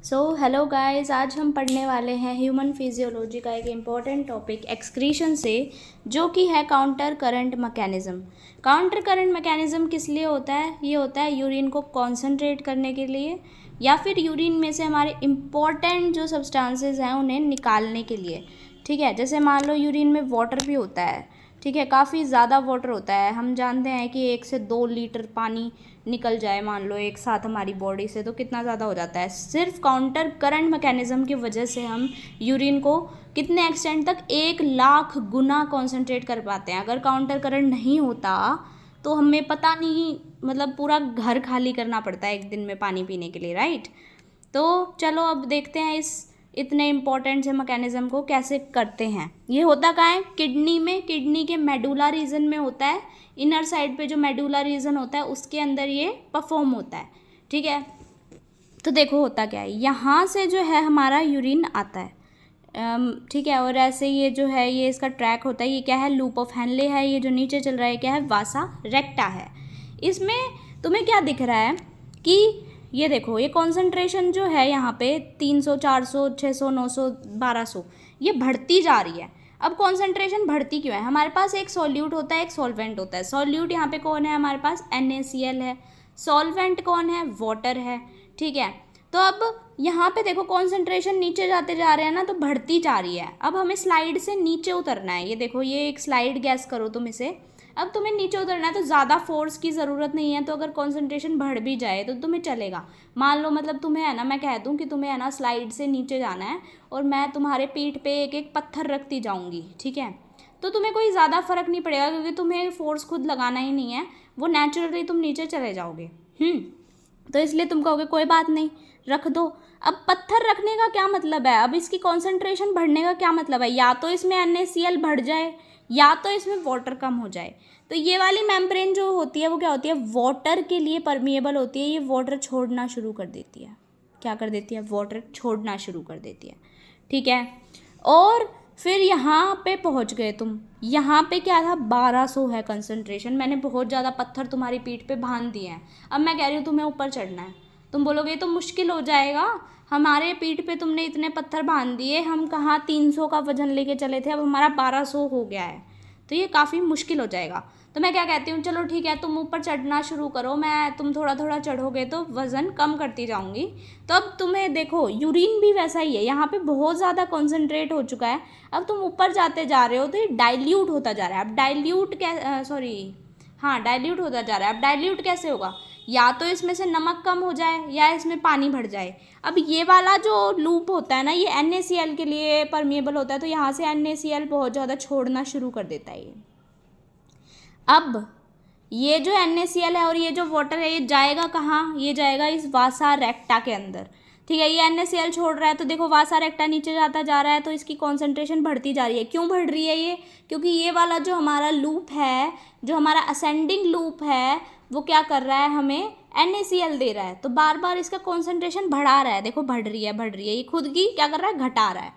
Hello guys, आज हम पढ़ने वाले हैं ह्यूमन फिजियोलॉजी का एक इम्पॉर्टेंट टॉपिक एक्सक्रीशन से, जो कि है counter current mechanism. Counter current mechanism किस लिए होता है? ये होता है यूरिन को कॉन्सेंट्रेट करने के लिए, या फिर यूरिन में से हमारे इम्पॉर्टेंट जो सब्सटेंसेस हैं उन्हें निकालने के लिए। ठीक है, जैसे मान लो यूरिन में वाटर भी होता है। ठीक है, काफ़ी ज़्यादा वाटर होता है। हम जानते हैं कि 1 से 2 लीटर पानी निकल जाए मान लो एक साथ हमारी बॉडी से, तो कितना ज़्यादा हो जाता है। सिर्फ काउंटर करंट मैकेनिज़्म की वजह से हम यूरिन को कितने एक्सटेंट तक 1,00,000 गुना कॉन्सेंट्रेट कर पाते हैं। अगर काउंटर करंट नहीं होता तो हमें पता नहीं, मतलब पूरा घर खाली करना पड़ता है एक दिन में पानी पीने के लिए, राइट। तो चलो अब देखते हैं इस इतने इम्पोर्टेंट से मैकेनिज़्म को कैसे करते हैं। ये होता कहाँ है? किडनी में, किडनी के मेडुला रीजन में होता है। इनर साइड पे जो मेडुला रीजन होता है उसके अंदर ये परफॉर्म होता है। ठीक है, तो देखो होता क्या है, यहाँ से जो है हमारा यूरिन आता है। ठीक है, और ऐसे ये जो है ये इसका ट्रैक होता है। ये क्या है? लूप ऑफ हेनले है। ये जो नीचे चल रहा है क्या है? वासा रेक्टा है। इसमें तुम्हें क्या दिख रहा है कि ये देखो, ये कॉन्सेंट्रेशन जो है यहाँ पे 300, 400, 600, 900, 1200 ये बढ़ती जा रही है। अब कॉन्सेंट्रेशन बढ़ती क्यों है? हमारे पास एक सॉल्यूट होता है, एक सॉल्वेंट होता है। सॉल्यूट यहाँ पे कौन है? हमारे पास NaCl है। सॉल्वेंट कौन है? वाटर है। ठीक है, तो अब यहाँ पे देखो कॉन्सेंट्रेशन नीचे जाते जा रहे हैं ना, तो बढ़ती जा रही है। अब हमें स्लाइड से नीचे उतरना है। ये देखो, ये एक स्लाइड गैस करो तुम इसे। अब तुम्हें नीचे उतरना है तो ज़्यादा फोर्स की ज़रूरत नहीं है। तो अगर कॉन्सेंट्रेशन बढ़ भी जाए तो तुम्हें चलेगा। मान लो मतलब तुम्हें है ना, मैं कह दूँ कि तुम्हें है ना स्लाइड से नीचे जाना है और मैं तुम्हारे पीठ पे एक एक पत्थर रखती जाऊँगी। ठीक है, तो तुम्हें कोई ज़्यादा फर्क नहीं पड़ेगा, क्योंकि तुम्हें फोर्स खुद लगाना ही नहीं है। वो नेचुरली तुम नीचे चले जाओगे। तो इसलिए तुम कहोगे कोई बात नहीं, रख दो। अब पत्थर रखने का क्या मतलब है? अब इसकी कॉन्सेंट्रेशन बढ़ने का क्या मतलब है? या तो इसमें NaCl बढ़ जाए या तो इसमें वाटर कम हो जाए। तो ये वाली मेम्ब्रेन जो होती है वो क्या होती है? वाटर के लिए परमिएबल होती है। ये वाटर छोड़ना शुरू कर देती है। क्या कर देती है? वाटर छोड़ना शुरू कर देती है। ठीक है, और फिर यहाँ पे पहुँच गए तुम। यहाँ पे क्या था? 1200 है कंसंट्रेशन। मैंने बहुत ज़्यादा पत्थर तुम्हारी पीठ पे बांध दिए हैं। अब मैं कह रही हूँ तुम्हें ऊपर चढ़ना है। तुम बोलोगे ये तो मुश्किल हो जाएगा, हमारे पीठ पे तुमने इतने पत्थर बांध दिए, हम कहाँ 300 का वजन लेके चले थे, अब हमारा 1200 हो गया है, तो ये काफ़ी मुश्किल हो जाएगा। तो मैं क्या कहती हूँ, चलो ठीक है, तुम ऊपर चढ़ना शुरू करो। तुम थोड़ा थोड़ा चढ़ोगे तो वज़न कम करती जाऊँगी। तो अब तुम्हें देखो यूरिन भी वैसा ही है, यहाँ पे बहुत ज़्यादा कॉन्सेंट्रेट हो चुका है। अब तुम ऊपर जाते जा रहे हो तो ये डाइल्यूट होता जा रहा है। अब डाइल्यूट डाइल्यूट होता जा रहा है। अब डाइल्यूट कैसे होगा? या तो इसमें से नमक कम हो जाए या इसमें पानी भर जाए। अब ये वाला जो लूप होता है ना, ये NaCl के लिए परमिएबल होता है, तो यहाँ से NaCl बहुत ज़्यादा छोड़ना शुरू कर देता है ये। अब ये जो NaCl है और ये जो वाटर है, ये जाएगा कहाँ? ये जाएगा इस वासा रेक्टा के अंदर। ठीक है, ये NaCl छोड़ रहा है तो देखो वासा रेक्टा नीचे जाता जा रहा है, तो इसकी कॉन्सेंट्रेशन बढ़ती जा रही है। क्यों बढ़ रही है ये? क्योंकि ये वाला जो हमारा लूप है, जो हमारा असेंडिंग लूप है, वो क्या कर रहा है? हमें NaCl दे रहा है, तो बार बार इसका कॉन्सेंट्रेशन बढ़ा रहा है। देखो बढ़ रही है, ये खुद की क्या कर रहा है? घटा रहा है।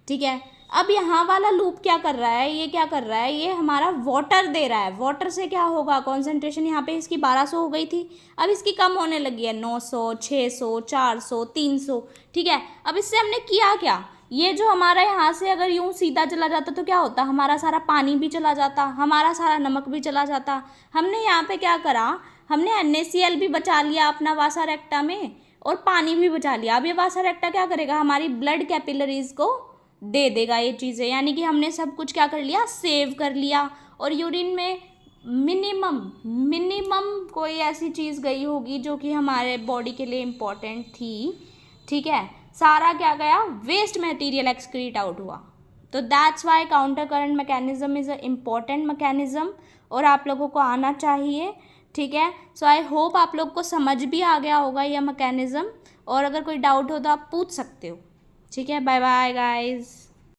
ठीक है, अब यहाँ वाला लूप क्या कर रहा है? ये क्या कर रहा है? ये हमारा वाटर दे रहा है। वाटर से क्या होगा? कॉन्सेंट्रेशन यहाँ पे इसकी 1200 हो गई थी, अब इसकी कम होने लगी है 900, 600, 400, 300। ठीक है, अब इससे हमने किया क्या? ये जो हमारा यहाँ से अगर यूँ सीधा चला जाता तो क्या होता? हमारा सारा पानी भी चला जाता, हमारा सारा नमक भी चला जाता। हमने यहाँ पे क्या करा? हमने NaCl भी बचा लिया अपना वासा रेक्टा में, और पानी भी बचा लिया। अब ये वासा रेक्टा क्या करेगा? हमारी ब्लड कैपिलरीज को दे देगा ये चीज़ें, यानी कि हमने सब कुछ क्या कर लिया? सेव कर लिया। और यूरिन में मिनिमम कोई ऐसी चीज़ गई होगी जो कि हमारे बॉडी के लिए इम्पोर्टेंट थी। ठीक है, सारा क्या गया? वेस्ट मटेरियल एक्सक्रीट आउट हुआ। तो that's why counter current mechanism is a important mechanism, और आप लोगों को आना चाहिए। ठीक है, सो आई होप आप लोग को समझ भी आ गया होगा यह मैकेनिज्म, और अगर कोई डाउट हो तो आप पूछ सकते हो। ठीक है, बाय बाय गाइस।